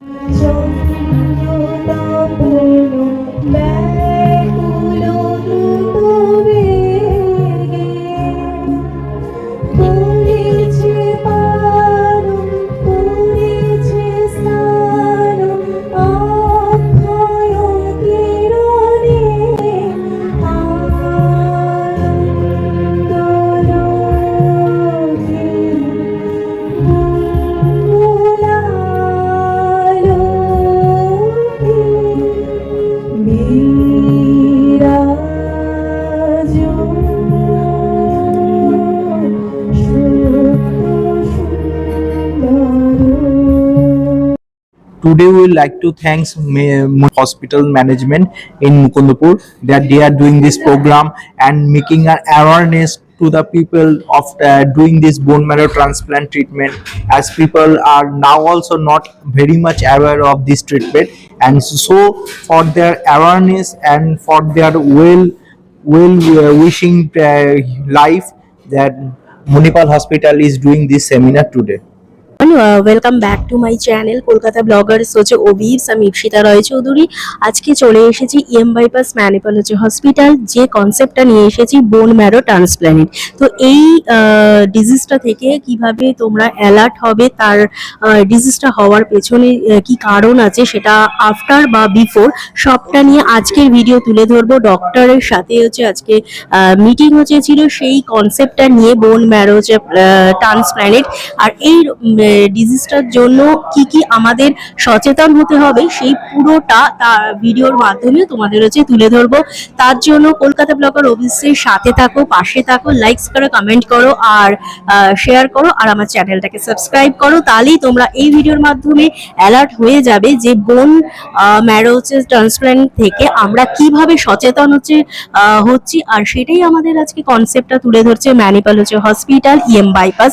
Today we would like to thank hospital management in Mukundapur that they are doing this program and making an awareness to the people of doing this bone marrow transplant treatment, as people are now also not very much aware of this treatment, and so for their awareness and for their wishing life, that Manipal Hospital is doing this seminar today. Welcome back to my channel Kolkata Bloggers হচ্ছে ওবির আমি ইপসিতা রয় চৌধুরী। আজকে চলে এসেছি bypass ম্যানিপাল হচ্ছে hospital, যে কনসেপ্টটা নিয়ে এসেছি বোন ম্যারো ট্রান্সপ্ল্যান্ট। তো এই ডিজিজটা থেকে কিভাবে তোমরা অ্যালার্ট হবে, তার ডিজিজটা হওয়ার পেছনে কি কারণ আছে, সেটা আফটার বা বিফোর সবটা নিয়ে আজকের ভিডিও তুলে ধরবো। ডক্টরের সাথে হচ্ছে আজকে মিটিং হচ্ছিল সেই কনসেপ্টটা নিয়ে, বোন ম্যারো হচ্ছে ট্রান্সপ্ল্যান্ট। আর এই ডিজিজটার জন্য কি কি আমাদের সচেতন হতে হবে সেই পুরোটা ভিডিওর মাধ্যমে তোমাদের হচ্ছে তুলে ধরবো। তার জন্য কলকাতা ব্লগার অফিসের সাথে থাকো, পাশে থাকো, লাইকস করো, কমেন্ট করো আর শেয়ার করো, আর আমার চ্যানেলটাকে সাবস্ক্রাইব করো। তাহলেই তোমরা এই ভিডিওর মাধ্যমে অ্যালার্ট হয়ে যাবে যে বোন ম্যারো হচ্ছে ট্রান্সপ্ল্যান্ট থেকে আমরা কিভাবে সচেতন হচ্ছি। আর সেটাই আমাদের আজকে কনসেপ্টটা তুলে ধরছে ম্যানিপাল হচ্ছে হসপিটাল বাইপাস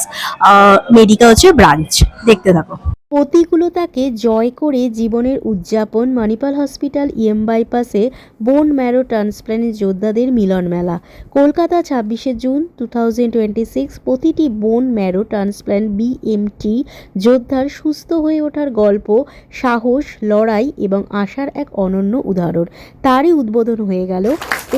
মেডিকেল হচ্ছে ব্রাঞ্চ। দেখতে থাকো। প্রতিকূলতাকে জয় করে জীবনের উদযাপন মণিপাল হসপিটাল বাইপাসে বোন ম্যারো ট্রান্সপ্ল্যান্ট যোদ্ধাদের মিলন মেলা। কলকাতা 26শে জুন 2026। প্রতিটি বোন ম্যারো ট্রান্সপ্ল্যান্ট বিএমটি যোদ্ধার সুস্থ হয়ে ওঠার গল্প, সাহস, লড়াই এবং আশার এক অনন্য উদাহরণ। তারই উদ্বোধন হয়ে গেল।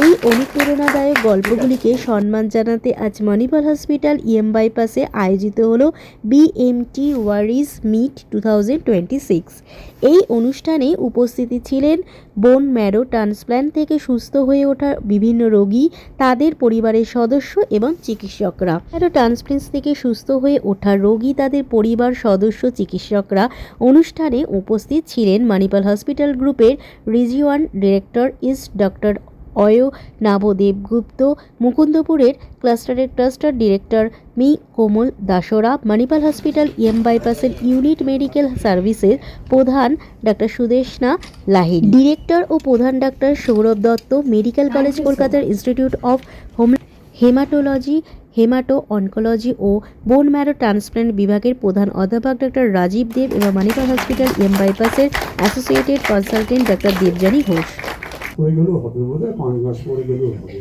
এই অনুপ্রেরণাদায়ক গল্পগুলিকে সম্মান জানাতে আজ মণিপাল হসপিটাল বাইপাসে আয়োজিত হলো বিএমটি ওয়ারিস মিট 2026। এই অনুষ্ঠানে উপস্থিতি ছিলেন বোন ম্যারো ট্রান্সপ্ল্যান্ট থেকে সুস্থ হয়ে ওঠা বিভিন্ন রোগী, তাদের পরিবারের সদস্য এবং চিকিৎসকরা। ম্যারো ট্রান্সপ্ল্যান্ট থেকে সুস্থ হয়ে ওঠা রোগী, তাদের পরিবার সদস্য, চিকিৎসকরা। অনুষ্ঠানে উপস্থিত ছিলেন মণিপাল হসপিটাল গ্রুপের রিজিওনাল ডিরেক্টর ডক্টর অয়ো নাবদেবগুপ্ত, মুকুন্দপুরের ক্লাস্টারের ক্লাস্টার ডিরেক্টর মি কোমল দাসরা, মণিপাল হসপিটাল বাইপাসের ইউনিট মেডিকেল সার্ভিসের প্রধান ডাক্তার সুদেশনা লাহিড়ী, ডিরেক্টর ও প্রধান ডাক্তার সৌরভ দত্ত, মেডিকেল কলেজ কলকাতার institute of hematology, hemato oncology ও বোন ম্যারো ট্রান্সপ্ল্যান্ট বিভাগের প্রধান অধ্যাপক ডক্টর রাজীব দেব এবং মণিপাল হসপিটাল বাইপাসের associated consultant doctor Debjani Ghosh. হয়ে গেলেও হবে, বোধ হয় 5 মাস পরে গেলেও হবে।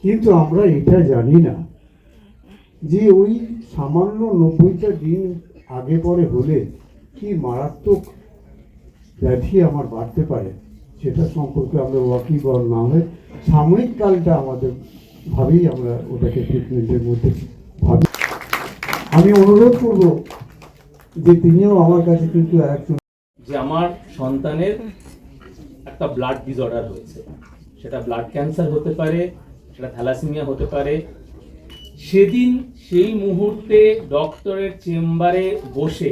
কিন্তু আমরা এটা জানি না যে ওই সামান্য 90টা দিন আগে পরে হলে কি মারাত্মক ব্যাধি আমার বাড়তে পারে, সেটা সম্পর্কে আমরা ওয়াকিবহাল না হয়ে সাময়িক কালটা আমাদের ভাবেই আমরা ওটাকে ট্রিটমেন্টের মধ্যে ভাবি। আমি অনুরোধ করব যে তিনিও আমার কাছে কিন্তু একজন, যে আমার সন্তানের একটা ব্লাড ডিসঅর্ডার হয়েছে, সেটা ব্লাড ক্যান্সার হতে পারে, সেটা থ্যালাসেমিয়া হতে পারে। সেদিন সেই মুহূর্তে ডক্টরের চেম্বারে বসে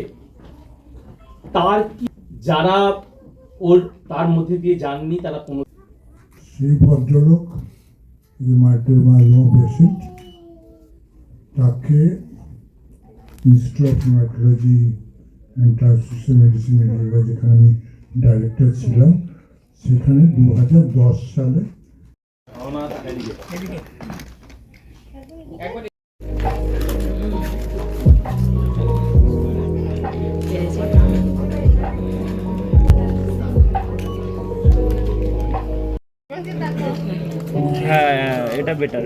তার কি, যারা ওর তার মধ্যে দিয়ে যাননি তারা কোনো, সেই ভদ্রলোক মাইক্রোমাইলো পেশেন্ট, তাকে ইনস্টিটিউট অফ মাইক্রোলজি অ্যান্ড ট্রান্সফিউশন মেডিসিন মেডিকেল, যেখানে আমি ডাইরেক্টর ছিলাম, সেখানে 2010 সালে হ্যাঁ, এটা better.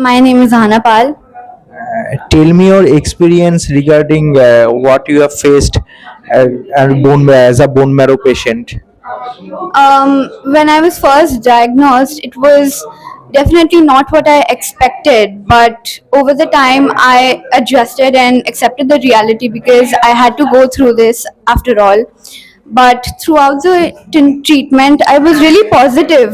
My name is Hana Pal. Tell me your experience regarding what you have faced as a bone marrow patient. When I was first diagnosed, it was definitely not what I expected. But over the time, I adjusted and accepted the reality because I had to go through this after all. But throughout the treatment, I was really positive.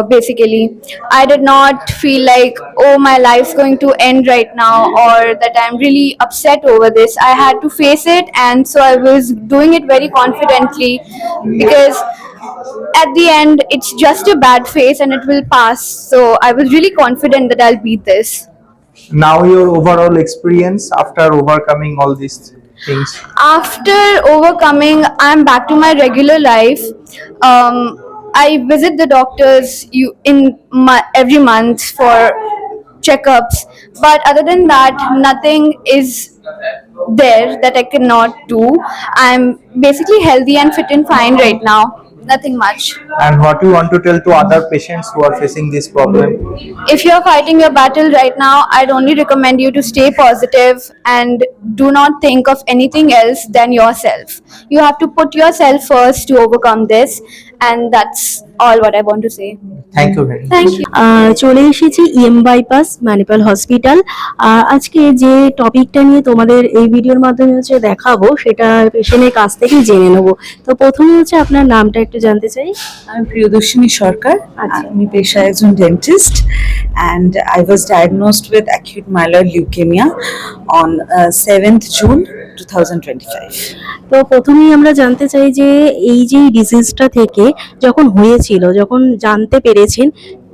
Basically, I did not feel like, oh, my life's going to end right now, or that I'm really upset over this. I had to face it, and so I was doing it very confidently because at the end, it's just a bad phase and it will pass. So I was really confident that I'll beat this. Now your overall experience after overcoming all these things. After overcoming, I'm back to my regular life. I visit the doctors every month for checkups, but other than that, nothing is there that I cannot do. I'm basically healthy and fit and fine right now. Nothing much. And what you want to tell to other patients who are facing this problem? If you're fighting your battle right now, I'd only recommend you to stay positive and do not think of anything else than yourself. You have to put yourself first to overcome this, and that's all what I want to say. Thank you very much. Thank you. চলে এসেছি EM bypass ম্যানিপাল hospital. আজকে যে টপিকটা নিয়ে তোমাদের এই ভিডিওর মাধ্যমে হচ্ছে দেখাবো সেটা পেশেন্টের কাছ থেকেই জেনে নেবো। তো প্রথমে হচ্ছে আপনার নামটা একটু জানতে চাই। আমি প্রিয়দর্শিনী সরকার। আচ্ছা। আমি পেশায় একজন dentist and I was diagnosed with acute myeloid leukemia on 7th June 2025. তো প্রথমেই আমরা জানতে চাই যে এই যে ডিজিজটা থেকে যখন হয়েছিল, যখন জানতে পেরেছেন,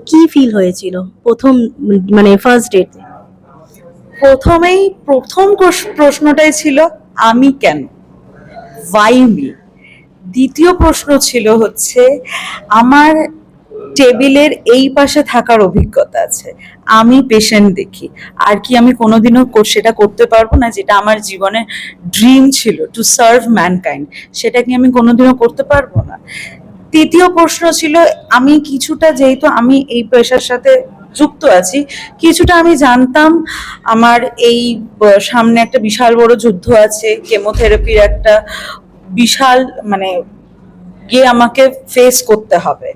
কি ফিল হয়েছিল প্রথম মানে ফার্স্ট ডেতে? প্রথম প্রশ্নটাই ছিল আমি কেন, why me? দ্বিতীয় প্রশ্ন ছিল হচ্ছে আমার টেবিলের এই পাশে থাকার অভিজ্ঞতা আছে, আমি পেশেন্ট দেখি, আর কি আমি কোনোদিনও সেটা করতে পারবো না যেটা আমার জীবনের ড্রিম ছিল, টু সার্ভ ম্যানকাইন্ড, সেটা কি আমি কোনোদিনও করতে পারবো না? তৃতীয় প্রশ্ন ছিল আমি কিছুটা, যেহেতু আমি এই পেশার সাথে যুক্ত আছি, কিছুটা আমি জানতাম আমার এই সামনে একটা বিশাল বড় যুদ্ধ আছে, কেমোথেরাপির একটা বিশাল আমাকে ফেস করতে হবে।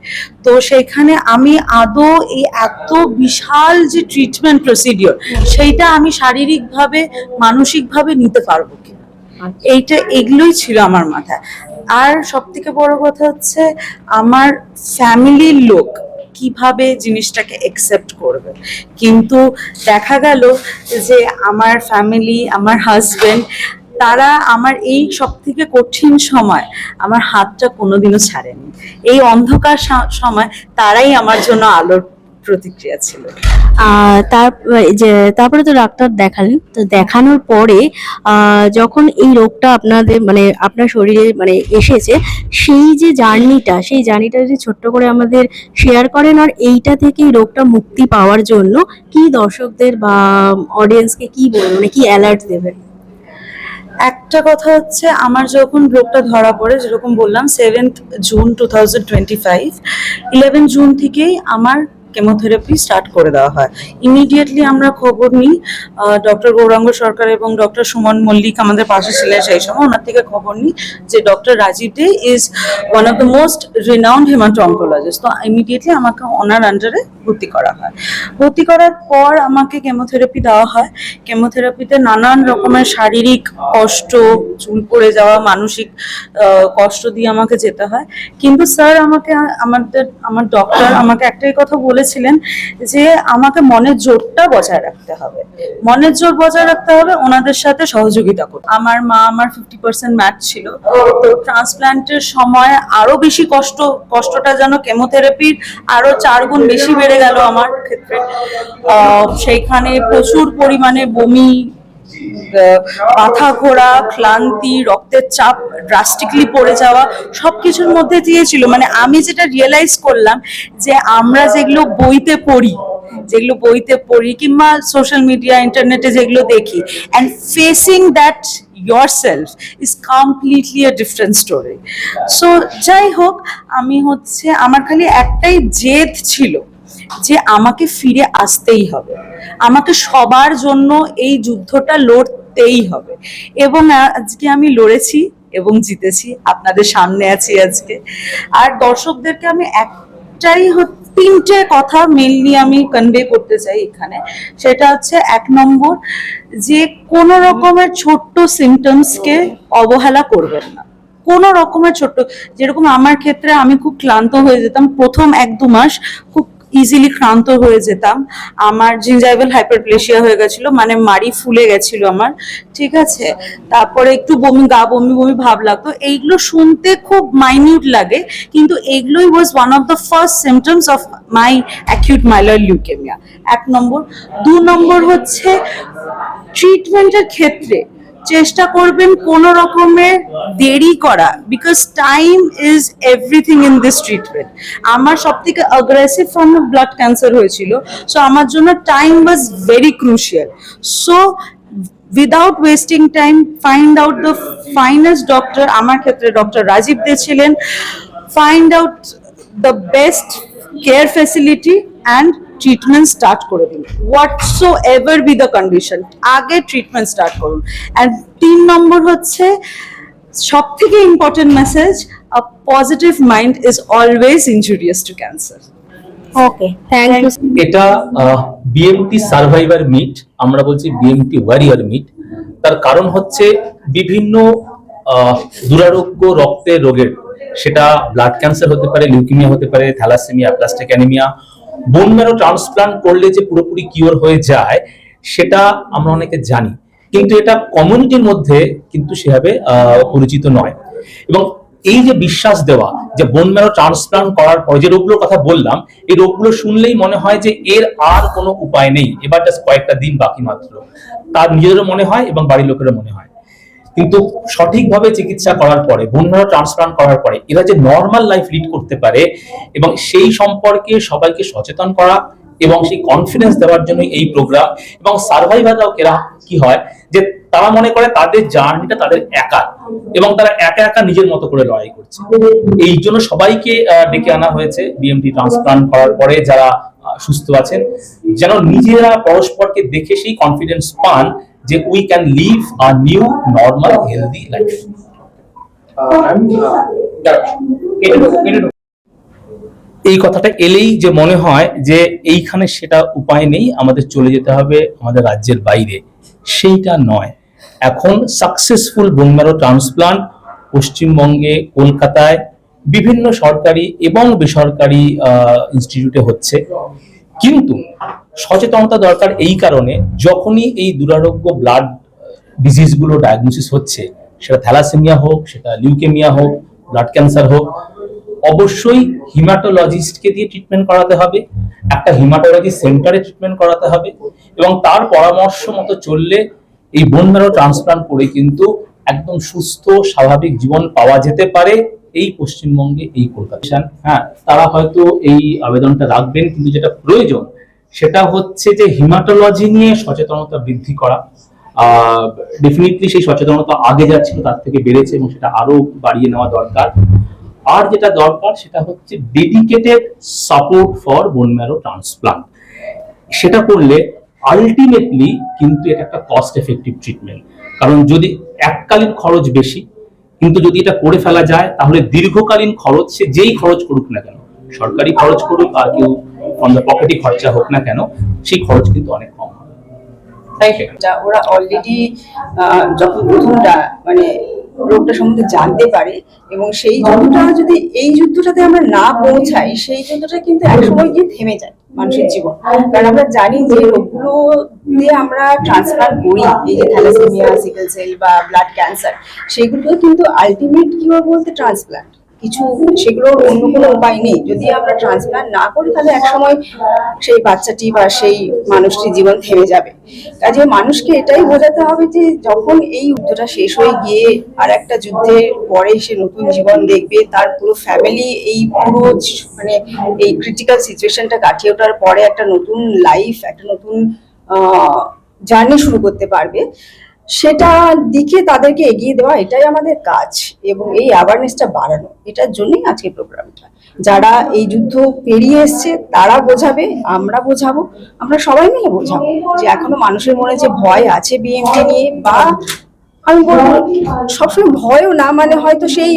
তো সেখানে আমি আদৌ এই এত বিশাল যে ট্রিটমেন্ট প্রসিডিওর, সেইটা আমি শারীরিকভাবে মানসিকভাবে নিতে পারবো কিনা, এগুলোই ছিল আমার মাথায়। আর সব থেকে বড় কথা হচ্ছে আমার ফ্যামিলির লোক কিভাবে জিনিসটাকে একসেপ্ট করবে। কিন্তু দেখা গেল যে আমার ফ্যামিলি, আমার হাজবেন্ড, তারা আমার এই সব থেকে কঠিন সময় আমার হাতটা কোনোদিনও ছাড়েনি। এই অন্ধকার সময় তারাই আমার জন্য আলোর প্রতিক্রিয়া ছিল। তারপরে তো ডাক্তার দেখালেন, তো দেখানোর পরে যখন এই রোগটা আপনাদের আপনার শরীরে এসেছে, সেই যে জার্নিটা, সেই জার্নিটা যদি ছোট্ট করে আমাদের শেয়ার করেন, আর এইটা থেকে এই রোগটা মুক্তি পাওয়ার জন্য কি দর্শকদের বা অডিয়েন্সকে কি বলবেন, কি অ্যালার্ট দেবেন? একটা কথা হচ্ছে, আমার যখন রোগটা ধরা পড়ে, যেরকম বললাম 7th June 2025, 11 জুন থেকেই আমার কেমোথেরাপি স্টার্ট করে দেওয়া হয়। ইমিডিয়েটলি আমরা খবর নিই, ডক্টর গৌরাঙ্গ সরকার এবং ডক্টর সুমন মল্লিক আমাদের পাশে ছিলেন সেই সময়, ওনার থেকে খবর নিই যে doctor Rajeev Dey is one of the most renowned hemato-oncologist. তো ইমিডিয়েটলি আমাকে ওনার আন্ডারে ভর্তি করা হয়। ভর্তি করার পর আমাকে কেমোথেরাপি দেওয়া হয়। কেমোথেরাপিতে নানান রকমের শারীরিক কষ্ট, চুল পড়ে যাওয়া, মানসিক কষ্ট দিয়ে আমাকে যেতে হয়। কিন্তু স্যার আমার ডক্টর আমাকে একটাই কথা বলেছিলেন যে আমাকে মনের জোরটা বজায় রাখতে হবে, মনের জোর বজায় রাখতে হবে, ওনাদের সাথে সহযোগিতা করতে। আমার মা, আমার 50% ম্যাচ ছিল, তো ট্রান্সপ্ল্যান্টের সময় আরো বেশি কষ্টটা যেন কেমোথেরাপির আরো 4 গুণ বেশি বেড়ে গেল আমার ক্ষেত্রে। সেইখানে প্রচুর পরিমাণে বমি, মাথা ঘোরা, ক্লান্তি, রক্তের চাপ ড্রাস্টিকলি পড়ে যাওয়া, সবকিছুর মধ্যে দিয়েছিল। আমি যেটা রিয়েলাইজ করলাম যে আমরা যেগুলো বইতে পড়ি কিংবা সোশ্যাল মিডিয়া, ইন্টারনেটে যেগুলো দেখি, and facing that yourself is completely a different story. So যাই হোক, আমার খালি একটাই জেদ ছিল যে আমাকে ফিরে আসতেই হবে, আমাকে সবার জন্য এই যুদ্ধটা লড়তেই হবে। এবং আজকে আমি লড়েছি এবং জিতেছি, আপনাদের সামনে আছি আজকে। আর দর্শকদেরকে আমি তিনটে কথা মেইনলি আমি কনভে করতে চাই এখানে। সেটা হচ্ছে, 1 নম্বর, যে কোনো রকমের ছোট্ট সিমটমসকে অবহেলা করবেন না। কোনো রকমের ছোট্ট, যেরকম আমার ক্ষেত্রে আমি খুব ক্লান্ত হয়ে যেতাম প্রথম 1-2 মাস, খুব ইজিলি ক্লান্ত হয়ে যেতাম। আমার জিঞ্জাইভাল হাইপারপ্লেসিয়া হয়ে গেছিল, মানে মাড়ি ফুলে গেছিল আমার, ঠিক আছে। তারপরে একটু বমি বমি ভাব লাগতো। এইগুলো শুনতে খুব মাইনিউট লাগে, কিন্তু এইগুলোই was one of the first symptoms of my acute myeloid leukaemia. 1 নম্বর। 2 নম্বর হচ্ছে, ট্রিটমেন্টের ক্ষেত্রে চেষ্টা করবেন কোনো রকমের দেরি করা, because time is everything in this treatment. আমার সব থেকে aggressive form of blood cancer হয়েছিল, সো আমার জন্য time was very crucial. So without wasting time, find out the finest doctor, আমার ক্ষেত্রে ডক্টর রাজীব দে ছিলেন। Find out the best care facility and treatment start করে দিন, whatsoever be the condition, আগে treatment start করুন। And 3 number হচ্ছে, সব থেকে important message, a positive mind is always injurious to cancer. Okay, thank you. এটা BMT survivor meet, আমরা বলছি বিএমটি ওয়ারিয়র মিট। তার কারণ হচ্ছে, বিভিন্ন দুরারোগ্য রক্তের রোগের, সেটা ব্লাড ক্যান্সার হতে পারে, লিউকেমিয়া হতে পারে, thalassaemia, plastic anaemia, bone marrow transplant করলে যে পুরোপুরি কিওর হয়ে যায়, সেটা আমরা অনেকে জানি, কিন্তু এটা কমিউনিটির মধ্যে কিন্তু সেভাবে পরিচিত নয়। এবং এই যে বিশ্বাস দেওয়া যে বোন ম্যারো ট্রান্সপ্লান্ট করার পরে যে রোগগুলোর কথা বললাম, এই রোগগুলো শুনলেই মনে হয় যে এর আর কোনো উপায় নেই, এবার জাস্ট কয়েকটা দিন বাকি মাত্র, তার নিজেদেরও মনে হয় এবং বাড়ির লোকেরও মনে হয়। কিন্তু সঠিকভাবে চিকিৎসা করার পরে, বোন ম্যারো ট্রান্সপ্লান্ট করার পরে এরা যে নর্মাল লাইফ লিড করতে পারে, এবং সেই সম্পর্কে সবাইকে সচেতন করা এবং সেই কনফিডেন্স দেওয়ার জন্য এই প্রোগ্রাম। এবং সার্ভাইভাররাও কেরা কি হয়, যে তারা মনে করে তাদের জার্নিটা তাদের একা, এবং তারা একা একা নিজের মতো করে লড়াই করছে। এই জন্য সবাইকে ডেকে আনা হয়েছে বিএমটি ট্রান্সপ্লান্ট করার পরে যারা সুস্থ আছেন, যেন নিজেরা পরস্পরকে দেখে সেই কনফিডেন্স পান যে we can live a new normal healthy life. এই কথাটা এলেই যে মনে হয় যে এইখানে সেটা উপায় নেই, আমাদের চলে যেতে হবে আমাদের রাজ্যের বাইরে, সেইটা নয়। এখন সাকসেসফুল বোন ম্যারো ট্রান্সপ্লান্ট পশ্চিমবঙ্গে, কলকাতায় বিভিন্ন সরকারি এবং বেসরকারি ইনস্টিটিউটে হচ্ছে। কিন্তু সচেতনতা দরকার এই কারণে, যখনই এই দুরারোগ্য ব্লাড ডিজিজ গুলো ডায়াগনোসিস হচ্ছে, সেটা থ্যালাসেমিয়া হোক, সেটা লিউকেমিয়া হোক, ব্লাড ক্যান্সার হোক, অবশ্যই হিমাটোলজিস্টকে দিয়ে ট্রিটমেন্ট করাতে হবে, একটা হিমাটোলজি সেন্টারে ট্রিটমেন্ট করাতে হবে, এবং তার পরামর্শ মতো চললে এই বোন ম্যারো ট্রান্সপ্লান্ট করে কিন্তু একদম সুস্থ স্বাভাবিক জীবন পাওয়া যেতে পারে এই পশ্চিমবঙ্গে, এই কলকাতা। হ্যাঁ, তারা হয়তো এই আবেদনটা রাখবেন, কিন্তু যেটা প্রয়োজন সেটা হচ্ছে যে হিমাটোলজি নিয়ে সচেতনতা বৃদ্ধি করা। ডেফিনেটলি সেই সচেতনতা আগে যা ছিল তার থেকে বেড়েছে, এবং সেটা আরো বাড়িয়ে নেওয়া দরকার। আর যেটা দরকার সেটা হচ্ছে ডেডিকেটেড সাপোর্ট ফর বোন ম্যারো ট্রান্সপ্লান্ট। সেটা করলে আলটিমেটলি কিন্তু এটা একটা কস্ট এফেক্টিভ ট্রিটমেন্ট। কারণ যদি এককালীন খরচ বেশি, কিন্তু যদি এটা করে ফেলা যায়, তাহলে দীর্ঘকালীন খরচ, সে যেই খরচ করুক না কেন, সরকারি খরচ করুক আর কেউ অন দ্য পকেটে খরচা হোক না কেন, সেই খরচ কিন্তু অনেক কম হবে। Thank you. ওরা অলরেডি যখন প্রথমটা মানে রোগটা সম্বন্ধে জানতে পারে, এবং সেই যুদ্ধটা যদি এই যুদ্ধটাতে আমরা না পৌঁছাই, সেই যুদ্ধটা কিন্তু একসময় গিয়ে থেমে যায় মানুষের জীবন। কারণ আমরা জানি যে রোগগুলো দিয়ে আমরা ট্রান্সপ্লান্ট করি, এই যে থ্যালাসেমিয়া, সিকেল সেল বা ব্লাড ক্যান্সার, সেগুলো কিন্তু আলটিমেট কিওর বলতে ট্রান্সপ্লান্ট, কিছু সেগুলোর অন্য কোনো উপায় নেই। যদি আমরা ট্রান্সপ্লান্ট না করি, তাহলে একসময় সেই বাচ্চাটি বা সেই মানুষটির জীবন থেমে যাবে। কাজে মানুষকে এটাই বোঝাতে হবে যে যখন এই যুদ্ধটা শেষ হয়ে গিয়ে আর একটা যুদ্ধের পরে সে নতুন জীবন দেখবে, তার পুরো ফ্যামিলি এই পুরো মানে এই ক্রিটিক্যাল সিচুয়েশনটা কাটিয়ে ওঠার পরে একটা নতুন লাইফ, একটা নতুন জার্নি শুরু করতে পারবে, সেটা দিকে তাদেরকে এগিয়ে দেওয়া, এটাই আমাদের কাজ, এবং এই অ্যাওয়ারনেসটা বাড়ানো, এটার জন্যই আজকের প্রোগ্রামটা। যারা এই যুদ্ধ পেরিয়ে এসছে তারা বোঝাবে, আমরা বোঝাবো, আমরা সবাই মিলে বোঝাবো যে এখনো মানুষের মনে যে ভয় আছে বিএমটি নিয়ে, বা আমি বলবো সবসময় ভয়ও না, মানে হয়তো সেই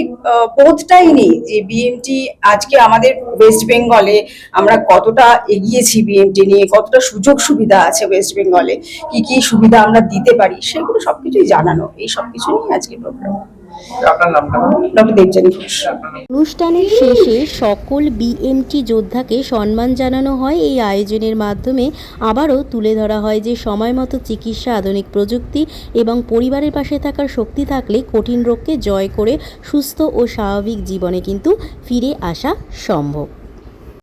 বোধটাই নেই যে বিএমটি আজকে আমাদের ওয়েস্ট বেঙ্গলে আমরা কতটা এগিয়েছি, বিএমটি নিয়ে কতটা সুযোগ সুবিধা আছে ওয়েস্ট বেঙ্গলে, কি কি সুবিধা আমরা দিতে পারি, সেগুলো সবকিছুই জানানো, এই সবকিছু নিয়ে আজকে প্রোগ্রাম। ডক্টর দেবযানী ঘোষ। অনুষ্ঠানের শেষে সকল বিএমটি যোদ্ধাকে সম্মান জানানো হয়। এই আয়োজনের মাধ্যমে আবারও তুলে ধরা হয় যে সময় মতো চিকিৎসা, আধুনিক প্রযুক্তি এবং পরিবারের পাশে থাকার শক্তি থাকলে কঠিন রোগকে জয় করে সুস্থ ও স্বাভাবিক জীবনে কিন্তু ফিরে আসা সম্ভব।